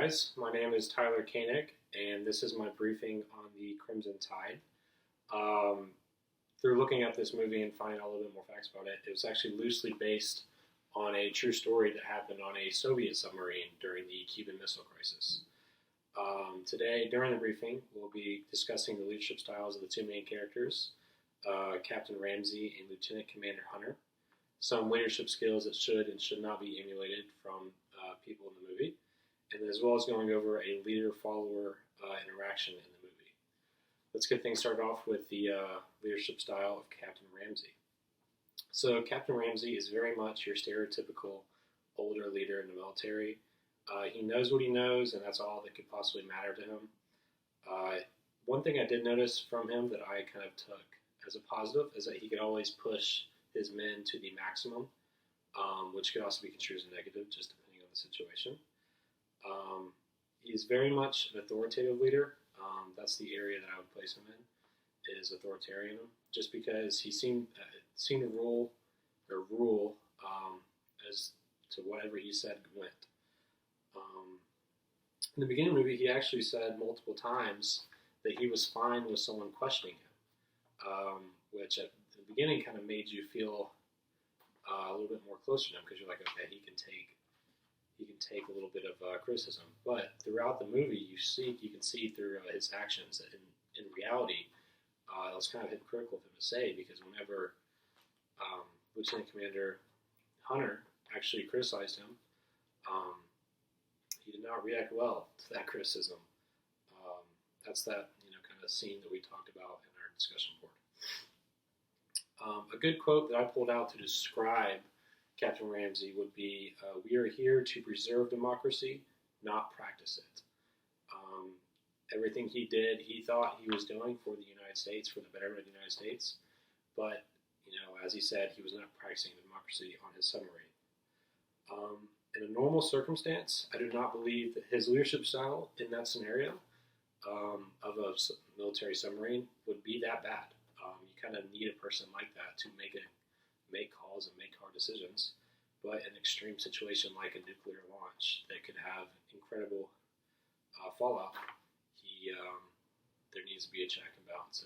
guys. My name is Tyler Koenig, and this is my briefing on the Crimson Tide. Um, Through looking at this movie and finding out a little bit more facts about it, it was actually loosely based on a true story that happened on a Soviet submarine during the Cuban Missile Crisis. Today, during the briefing, we'll be discussing the leadership styles of the two main characters, Captain Ramsey and Lieutenant Commander Hunter, some leadership skills that should and should not be emulated from people in the movie, and as well as going over a leader-follower interaction in the movie. Let's get things started off with the leadership style of Captain Ramsey. So Captain Ramsey is very much your stereotypical older leader in the military. He knows what he knows, and that's all that could possibly matter to him. One thing I did notice from him that I kind of took as a positive is that he could always push his men to the maximum, which could also be construed as a negative, just depending on the situation. He's very much an authoritative leader. That's the area that I would place him in, is authoritarian, just because he seemed to rule as to whatever he said went. In the beginning of the movie, he actually said multiple times that he was fine with someone questioning him, which at the beginning kind of made you feel a little bit more closer to him, because you're like, okay, he can take a little bit of criticism. But throughout the movie, you can see through his actions that in reality, it was kind of hypocritical of him to say, because whenever Lieutenant Commander Hunter actually criticized him, he did not react well to that criticism. That's that kind of scene that we talked about in our discussion board. A good quote that I pulled out to describe Captain Ramsey would be, "We are here to preserve democracy, not practice it." Everything he did, he thought he was doing for the United States, for the betterment of the United States. But, as he said, he was not practicing democracy on his submarine. In a normal circumstance, I do not believe that his leadership style in that scenario of a military submarine would be that bad. You kind of need a person like that to make calls and make hard decisions. But in an extreme situation like a nuclear launch that could have incredible fallout, there needs to be a check and balance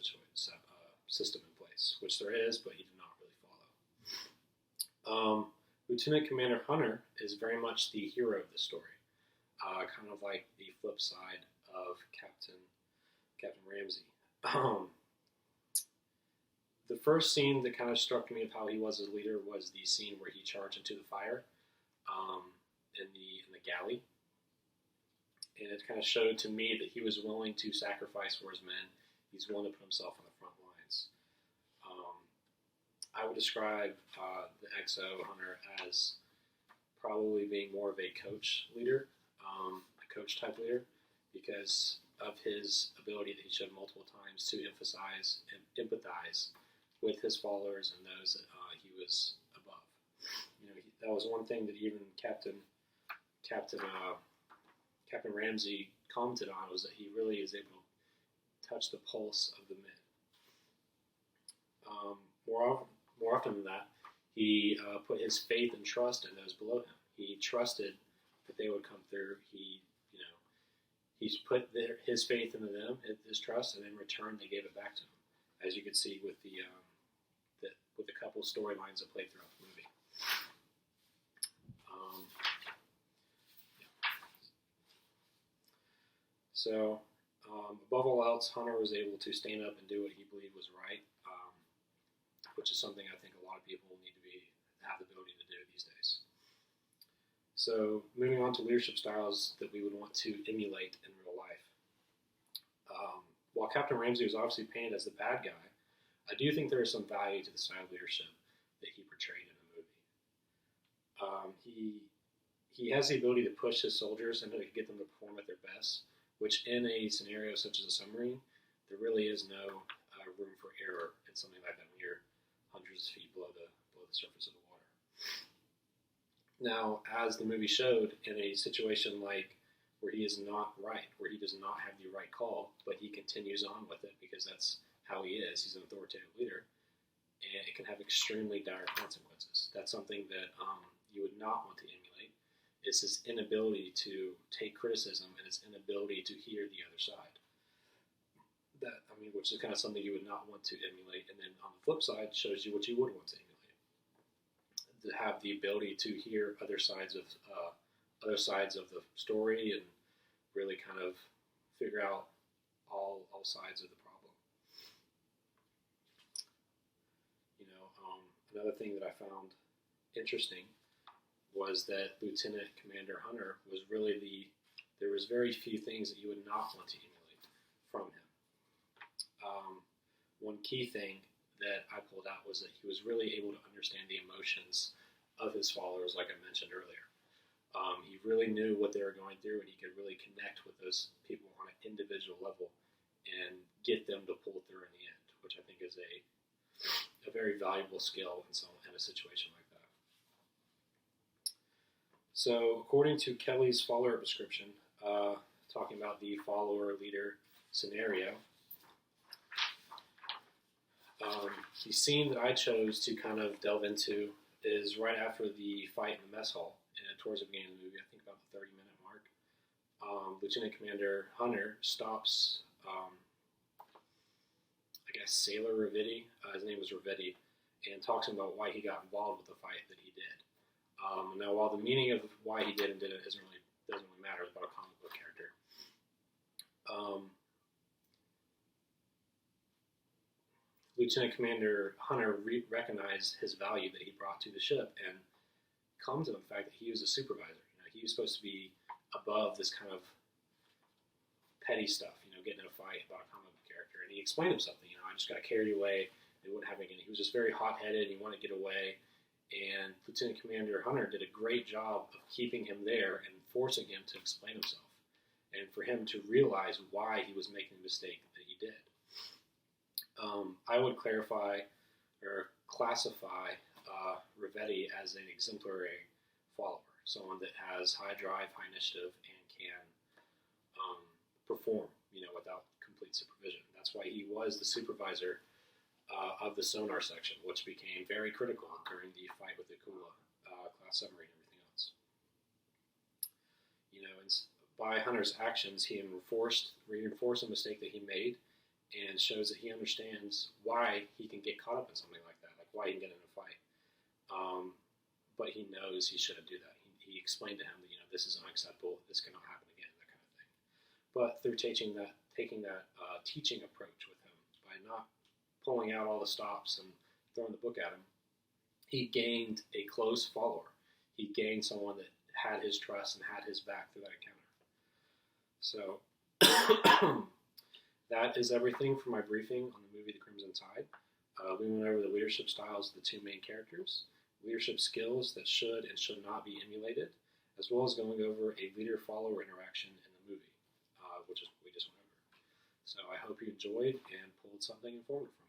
system in place, which there is, but he did not really follow. Lieutenant Commander Hunter is very much the hero of the story, kind of like the flip side of Captain Ramsey. The first scene that kind of struck me of how he was as a leader was the scene where he charged into the fire in the galley, and it kind of showed to me that he was willing to sacrifice for his men. He's willing to put himself on the front lines. I would describe the XO Hunter as probably being more of a coach leader, a coach type leader, because of his ability that he showed multiple times to emphasize and empathize with his followers and those that he was above. That was one thing that even Captain Ramsey commented on, was that he really is able to touch the pulse of the men. More often than that, he put his faith and trust in those below him. He trusted that they would come through. He's put his faith into them, his trust, and in return they gave it back to him, as you could see with the couple storylines that played throughout the movie. So, above all else, Hunter was able to stand up and do what he believed was right, which is something I think a lot of people need to have the ability to do these days. So, moving on to leadership styles that we would want to emulate in real life. While Captain Ramsey was obviously painted as the bad guy, I do think there is some value to the style of leadership that he portrayed in the movie. He has the ability to push his soldiers and to get them to perform at their best, which in a scenario such as a submarine, there really is no room for error in something like that when you're hundreds of feet below the surface of the water. Now, as the movie showed, in a situation like where he is not right, where he does not have the right call, but he continues on with it because that's how he is. He's an authoritative leader, and it can have extremely dire consequences. That's something that you would not want to emulate, It's his inability to take criticism and his inability to hear the other side. Which is kind of something you would not want to emulate. And then on the flip side, shows you what you would want to emulate: to have the ability to hear other sides of the story and really kind of figure out all sides of the problem. Another thing that I found interesting was that Lieutenant Commander Hunter was really there was very few things that you would not want to emulate from him. One key thing that I pulled out was that he was really able to understand the emotions of his followers, like I mentioned earlier. He really knew what they were going through, and he could really connect with those people on an individual level and get them to pull through in the end, which I think is a very valuable skill in a situation like that. So, according to Kelly's follower description, talking about the follower-leader scenario, the scene that I chose to kind of delve into is right after the fight in the mess hall, and towards the beginning of the movie, I think about the 30-minute mark. Lieutenant Commander Hunter stops, Sailor Ravetti, his name was Ravetti, and talks about why he got involved with the fight that he did. Now, while the meaning of why he did and didn't doesn't really matter, it's about a comic book character. Lieutenant Commander Hunter recognized his value that he brought to the ship and commented on the fact that he was a supervisor. He was supposed to be above this kind of petty stuff, getting in a fight about a comic book character. And he explained himself. I just got carried away. They wouldn't have anything. He was just very hot-headed. He wanted to get away. And Lieutenant Commander Hunter did a great job of keeping him there and forcing him to explain himself, and for him to realize why he was making the mistake that he did. I would classify Ravetti as an exemplary follower, someone that has high drive, high initiative, and can perform, without complete supervision. That's why he was the supervisor of the sonar section, which became very critical during the fight with the Kula class submarine and everything else. And by Hunter's actions, he reinforced a mistake that he made, and shows that he understands why he can get caught up in something like that, like why he can get in a fight. But he knows he shouldn't do that. He explained to him that this is unacceptable, this cannot happen again, that kind of thing. But through taking that teaching approach with him, by not pulling out all the stops and throwing the book at him, he gained a close follower. He gained someone that had his trust and had his back through that encounter. So that is everything for my briefing on the movie The Crimson Tide. We went over the leadership styles of the two main characters, leadership skills that should and should not be emulated, as well as going over a leader-follower interaction in the movie, which is what we just went over. So I hope you enjoyed and pulled something informative from it.